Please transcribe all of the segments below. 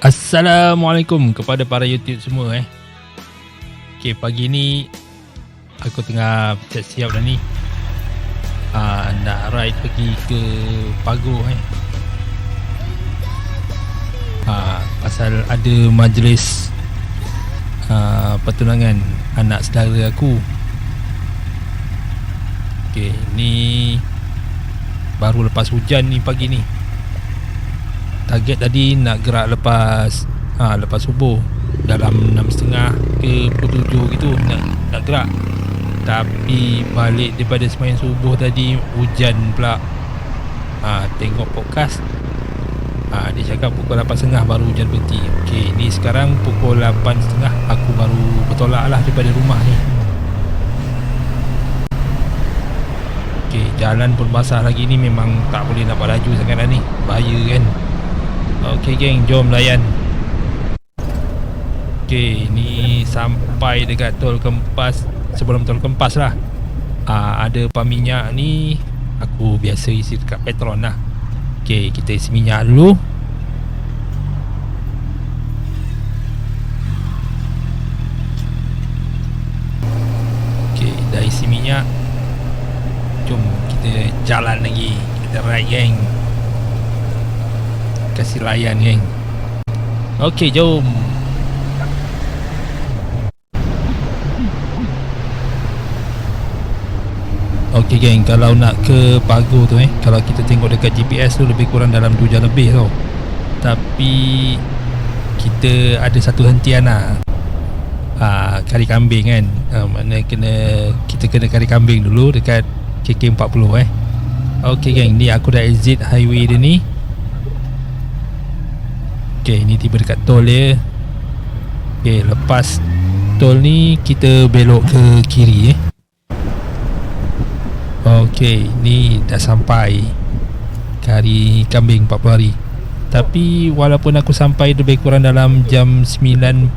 Assalamualaikum kepada para YouTube semua Okay, pagi ni aku tengah siap dah ni. Nak ride pergi ke Pagoh pasal ada majlis pertunangan anak saudara aku. Okay, ni baru lepas hujan ni pagi ni. Target tadi nak gerak lepas subuh dalam 6.30 ke pukul 7 gitu nak gerak. Tapi balik daripada sembahyang subuh tadi hujan pula. Tengok podcast dia cakap pukul 8.30 baru hujan berhenti. Okey, ni sekarang pukul 8.30 aku baru bertolak lah daripada rumah ni. Okey, jalan pun basah lagi ni, memang tak boleh nak laju sangat dah ni. Bahaya kan. Okey geng, jom layan. Okey, ni sampai dekat Tol Kempas. Sebelum Tol Kempas lah, ada pam minyak ni. Aku biasa isi dekat Petron lah. Okey, kita isi minyak dulu. Okey, dah isi minyak. Jom kita jalan lagi. Kita ride geng. Kasih layan geng. Okey, jom. Okey geng, kalau nak ke Pagoh tu kalau kita tengok dekat GPS tu lebih kurang dalam 2 jam lebih tau. Tapi kita ada satu hentian lah, kari kambing kan. Mana kita kena kari kambing dulu dekat KK40 Okey geng, ni aku dah exit highway dia ni. Okey, ni tiba dekat tol dia. Okey, lepas tol ni kita belok ke kiri Okey, ni dah sampai kari kambing 40 hari. Tapi walaupun aku sampai lebih kurang dalam jam 9.40,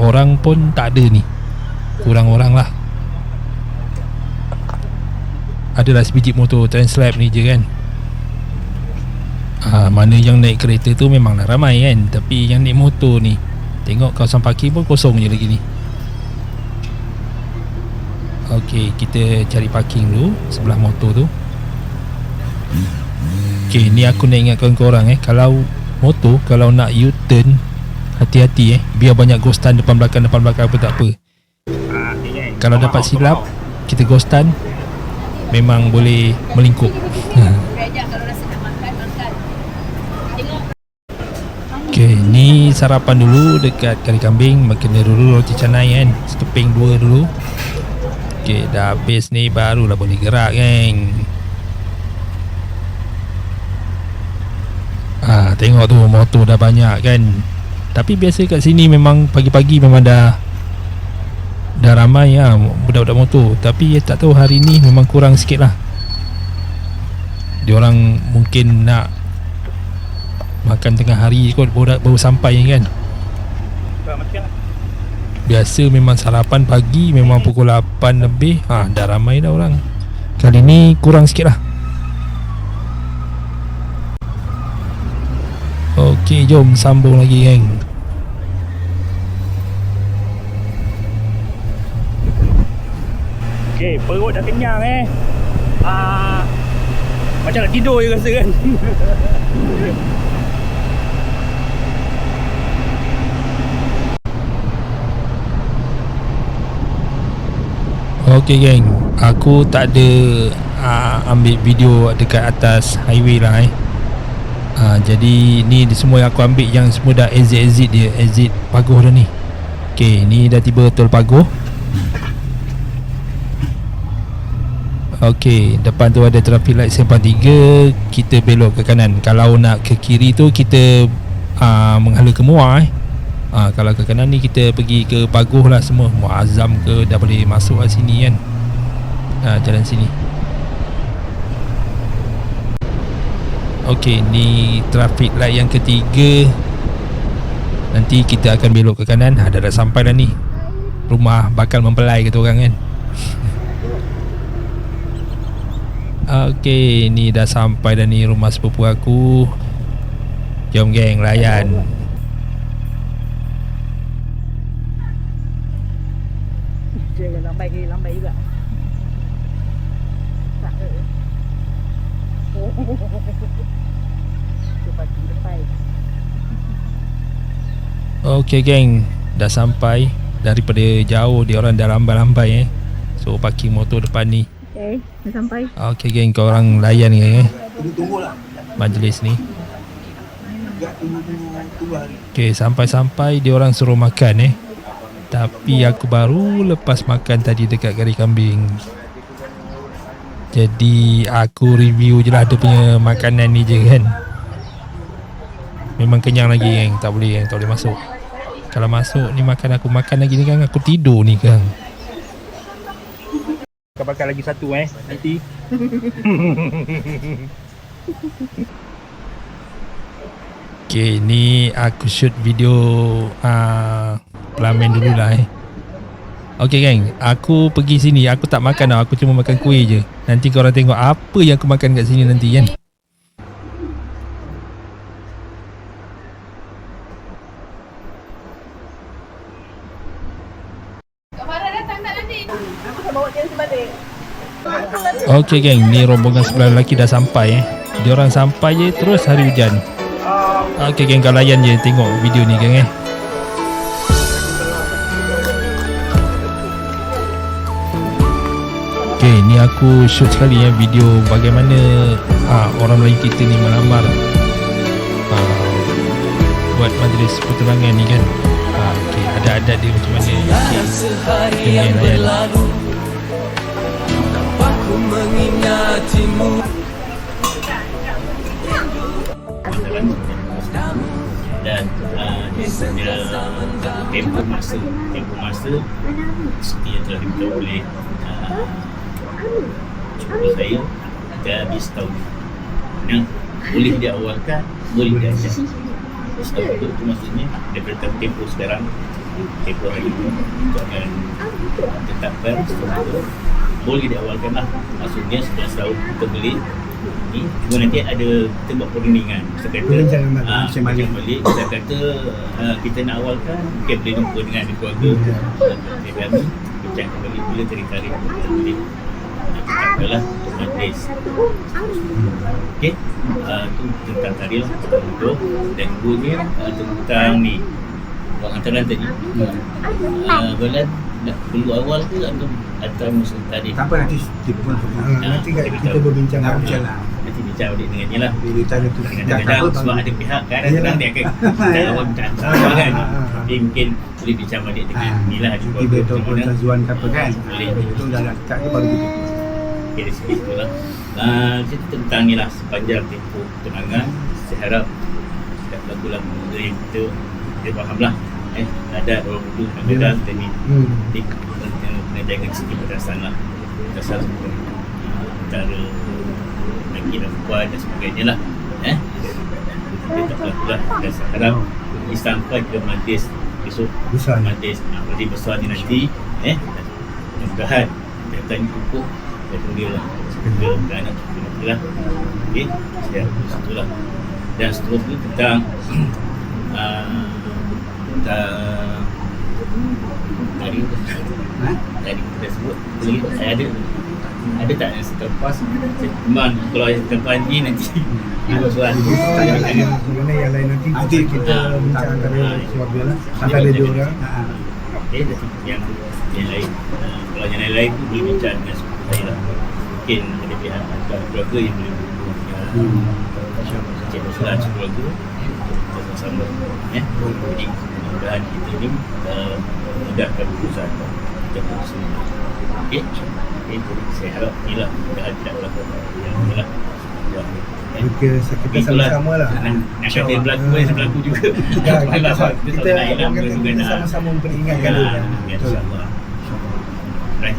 orang pun tak ada ni. Kurang orang lah. Adalah sebiji motor Translab ni je kan. Mana yang naik kereta tu memanglah ramai kan. Tapi yang naik motor ni, tengok kawasan parking pun kosong je lagi ni. Okey, kita cari parking dulu sebelah motor tu. Okey, ni aku nak ingatkan korang kalau motor, kalau nak U-turn, hati-hati biar banyak ghostan depan belakang pun tak apa. Kalau dapat silap, kita ghostan, memang boleh melingkup. Okey, ni sarapan dulu dekat kari kambing. Makan dulu roti canai kan, sekeping 2 dulu. Okey, dah habis ni barulah boleh gerak geng. Tengok tu motor dah banyak kan. Tapi biasa kat sini memang pagi-pagi memang dah ramai budak-budak motor. Tapi tak tahu hari ni memang kurang sikit lah. Diorang mungkin nak makan tengah hari kot, baru sampai kan. Biasa memang sarapan pagi memang pukul 8 lebih. Dah ramai dah orang. Kali ni kurang sikit lah. Okey, jom sambung lagi geng. Okey, perut dah kenyang macam nak tidur je rasa kan. Okey geng, aku tak ada ambil video dekat atas highway lah jadi ni semua yang aku ambil yang semua dah exit dia, exit Pagoh dah ni. Okey, ni dah tiba tol Pagoh. Okey, depan tu ada traffic light simpang 3, kita belok ke kanan. Kalau nak ke kiri tu kita menghala ke Muar kalau ke kanan ni kita pergi ke Pagoh lah semua. Muazzam ke dah boleh masuk kat sini kan. Jalan sini. Okey, ni traffic light yang ketiga. Nanti kita akan belok ke kanan. Dah sampai dah ni. Rumah bakal mempelai kata orang kan. Okey, ni dah sampai dah ni rumah sepupu aku. Jom geng, layan. Dia lambai juga. Tak ada. Oh. Tu pagi depan. Okey geng, dah sampai. Daripada jauh dia orang dah lambai-lambai So parking motor depan ni. Okay, dah sampai. Okey geng, korang layan geng majlis ni. Okey, sampai-sampai dia orang suruh makan Tapi aku baru lepas makan tadi dekat kari kambing. Jadi aku review je lah dia punya makanan ni je kan. Memang kenyang lagi geng, tak boleh masuk. Kalau masuk ni makan lagi ni kan aku tidur ni kan. Kau pakai lagi satu nanti. Okay, ni aku shoot video pelamin dulu lah Okay geng, aku pergi sini, aku tak makan tau, aku cuma makan kuih je. Nanti korang tengok apa yang aku makan kat sini nanti kan. Okay geng, ni rombongan sebelah lelaki dah sampai Diorang sampai je terus hari hujan. Okay geng, kau layan je tengok video ni geng Okay, ni aku shoot sekali video bagaimana orang Melayu kita ni melamar buat majlis pertunangan ni kan. Okay, ada adat dia macam mana. Okay, layan. Aku mengingatimu. Dan dia tempoh masa seperti yang telah diberitahu oleh cuba saya, kita habis setahun. Boleh diawalkan, boleh diajar. Setahun itu maksudnya daripada tempoh sekarang, tempoh hari ini kita akan tetapkan setahun itu boleh diawalkan lah. Maksudnya setelah setahun kita beli ni, cuma nanti ada kita buat perundingan. Kita kata macam balik, kita kata kita nak awalkan, mungkin boleh jumpa dengan keluarga dari kami, bincang kembali bila tarik-tarik kita beli. Kita apalah untuk majlis. Okey, tu tentang tadi lah, untuk dan keduanya tentang ni buat hantaran tadi. Bulan nak perlu awal ke atau masa tadi? Tak apa, nanti kita berbincang lah. Nanti bincang balik dengan dia lah. Bila tanya tu Kadang-kadang sebab ada pihak kadang-kadang dia akan bincang awal bincang awal kan. Jadi mungkin boleh bincang balik dengan ni lah. Tiba ataupun Zazuan ke apa kan. Itu dah dekat ke baru kita. Okay, dari segi tu lah. Cerita tentang ni lah sepanjang tempoh tunangan. Saya harap setiap lagu-lagu yang kita faham lah. Ada orang dulu kadang-kadang kita ni kena jaga segi berdasar lah. Berdasar semua antara lelaki dan perempuan dan sebagainya lah. Kita tak berlaku lah. Dan saya harap ini sampai ke majlis besok, majlis besar ni nanti mudah-mudahan datang cukup dan tunggu lah dan anak cukup lah. Okay, saya harap situ lah. Dan seterusnya tentang tadi kita sebut saya ada tak yang selepas memang kalau yang selepas ni nanti ada soalan mengenai yang lain nanti kita bincang antara keluarga lah, antara dua orang. Okay, yang lain kalau yang lain tu boleh bincang dengan sepupu saya lah. Mungkin ada pihak keluarga yang boleh cik soalan keluarga kita sama jadi mudah-mudahan kita ni mudahkan urusan kita pun semua. Okay, jadi saya harap inilah mudah-mudahan tidak berlaku yang lah. Kita sama-sama lah. Nak kata berlaku saya berlaku juga. Kita sama-sama memperingatkan dulu. InsyaAllah. Right.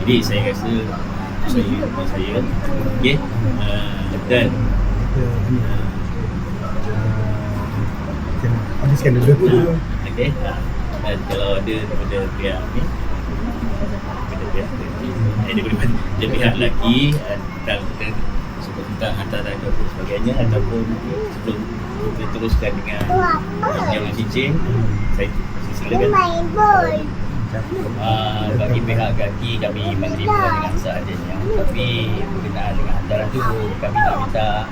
Jadi saya rasa saya okay, dan habiskan dulu. Okay. Dan kalau ada daripada pihak ni, daripada pihak lelaki tentang hantar dan sebagainya, ataupun sebelum kita teruskan dengan yang cincin, saya silakan. Bagi pihak GAKI kami menerima dengan seadanya, tapi berkenaan dengan hantaran tu kami nak minta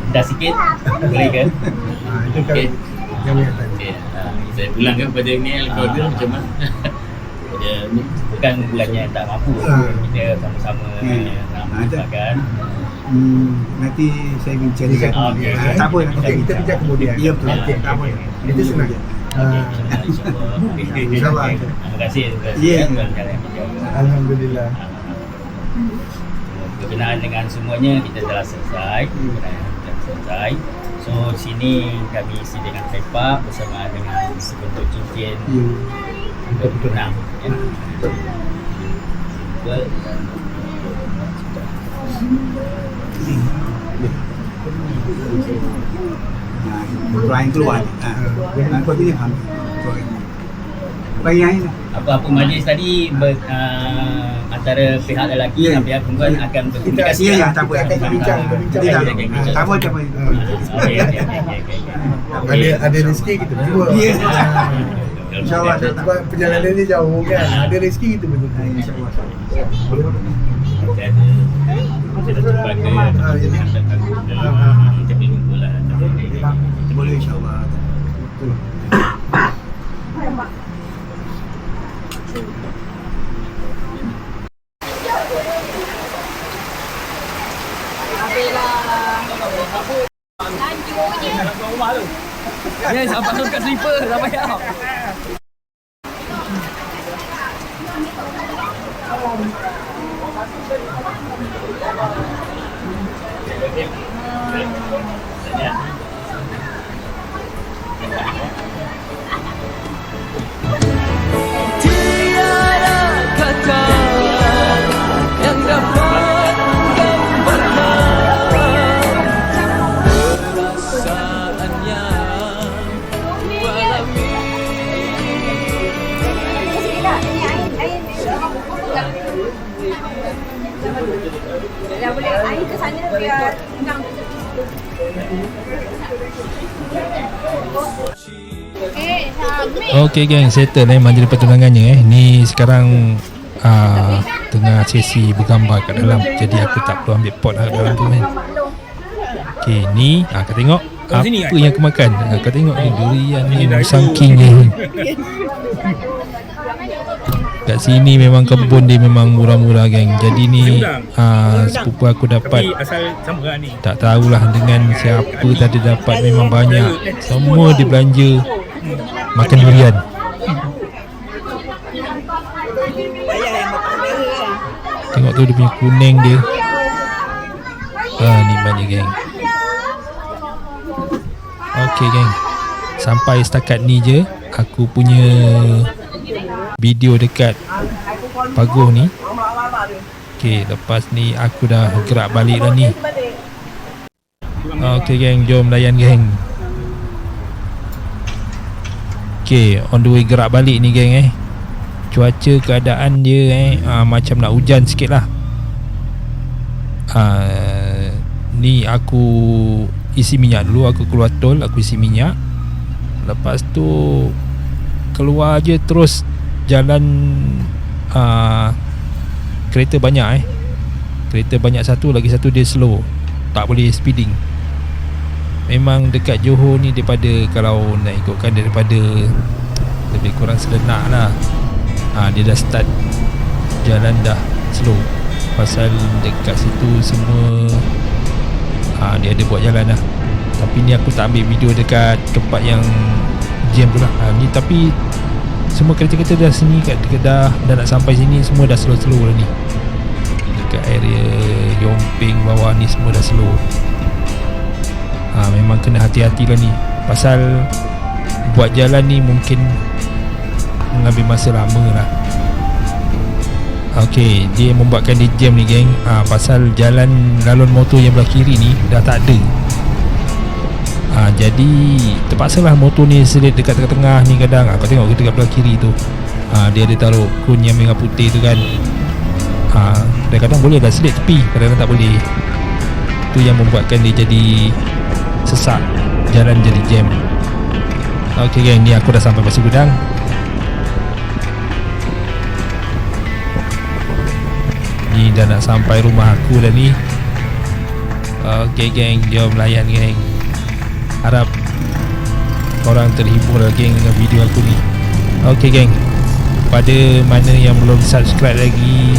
rendah sikit, boleh kan? Itu Okey. kami akan. Okay, saya pulang ke kepada ni keluarga macam mana? Dia ni bukan bulannya tak mampu, kita sama-sama nak mengusahakan. Nanti saya bincangkan. Okey. Tak apa, nanti kita bincang kemudian. Ya betul. Okey, tak apa. Itu senang. InsyaAllah. InsyaAllah. Terima kasih. Ya. Jalan Alhamdulillah. berkenaan dengan semuanya kita telah selesai. So sini kami isi dengan tepak bersama dengan sebentuk cincin untuk tunang. Simple dan Drawing keluar. Kau tu faham. Bagi yang apa-apa majlis tadi antara pihak lelaki dan pihak perempuan akan berkomunikasi. Ya, tak apa. Akan berbincang. Tak apa. Ada rezeki kita berdua. Ya. InsyaAllah. Sebab perjalanan ni jauh kan. Ada rezeki kita berdua. InsyaAllah. Kita jumpa ke kita berjumpa lah. Boleh insyaAllah. Ya, sampai tu kat slipper dah payah. Tiada kata yang dapat menggambarkan perasaannya ku alami. Dah boleh air ke sana biar tenang. Okey geng, settle majlis pertunangannya Ni sekarang tengah sesi bergambar kat dalam. Jadi aku tak perlu ambil pot lah kat dalam tu kan. Okey, ni kau tengok apa yang aku makan. Kau tengok ni durian ni Musang King ni. Kat sini memang kebun dia memang murah-murah geng. Jadi ni sepupu aku dapat. Tapi asal sama lah ni. Tak tahulah dengan siapa tadi dapat, memang banyak. Semua dia belanja makan durian. Tengok tu dia punya kuning dia. Nikmatnya geng. Okey geng, sampai setakat ni je aku punya video dekat Paguh ni. Okey, lepas ni aku dah gerak balik dah ni. Okey geng, jom layan geng. Okey, on the way gerak balik ni geng Cuaca keadaan dia macam nak hujan sikit lah. Ni aku isi minyak dulu. Aku keluar tol, aku isi minyak. Lepas tu keluar je terus jalan. Kereta banyak Kereta banyak satu, lagi satu dia slow, tak boleh speeding. Memang dekat Johor ni daripada, kalau nak ikutkan daripada lebih kurang sedenak lah. Dia dah start jalan dah slow. Pasal dekat situ semua dia ada buat jalan lah. Tapi ni aku tak ambil video dekat tempat yang jam tu lah. Ni tapi semua kereta-kereta dah sini dah nak sampai sini, semua dah slow-slow lah ni. Dekat area Yomping bawah ni semua dah slow. Memang kena hati-hati lah ni. Pasal buat jalan ni mungkin mengambil masa lama lah. Okey, dia membuatkan dia jam ni geng. Pasal jalan lalun motor yang belah kiri ni dah tak ada. Jadi terpaksalah motor ni selit dekat tengah-tengah ni kadang. Kau tengok dekat belah kiri tu, dia ada taruh kun yang merah putih tu kan. Kadang-kadang boleh dah selit tepi, kadang-kadang tak boleh. Itu yang membuatkan dia jadi sesak, jalan jadi jam. Okey geng, ni aku dah sampai Pasir Gudang. Ni dah nak sampai rumah aku dah ni. Okey geng, jom layan geng. Harap korang terhibur lah geng dengan video aku ni. Okey geng, pada mana yang belum subscribe lagi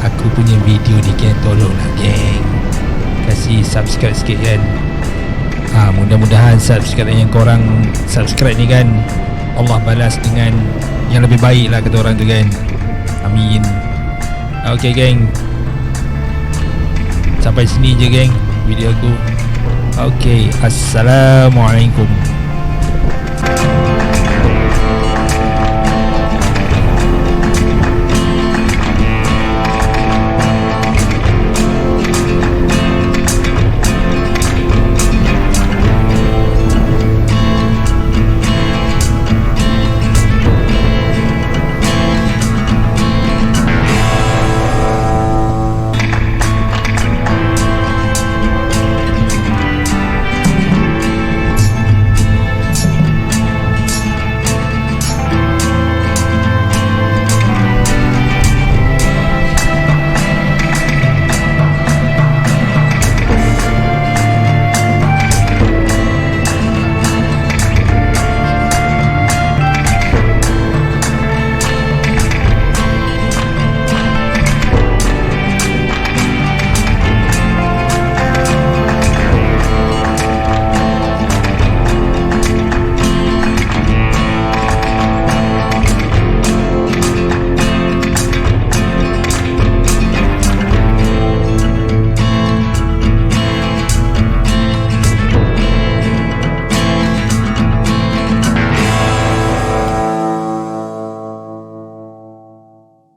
aku punya video ni, geng, tolonglah geng kasih subscribe sikit kan. Mudah-mudahan subscribe yang korang subscribe ni kan, Allah balas dengan yang lebih baik lah kata orang tu kan. Amin. Okey geng, sampai sini je geng video aku. Okey, Assalamualaikum.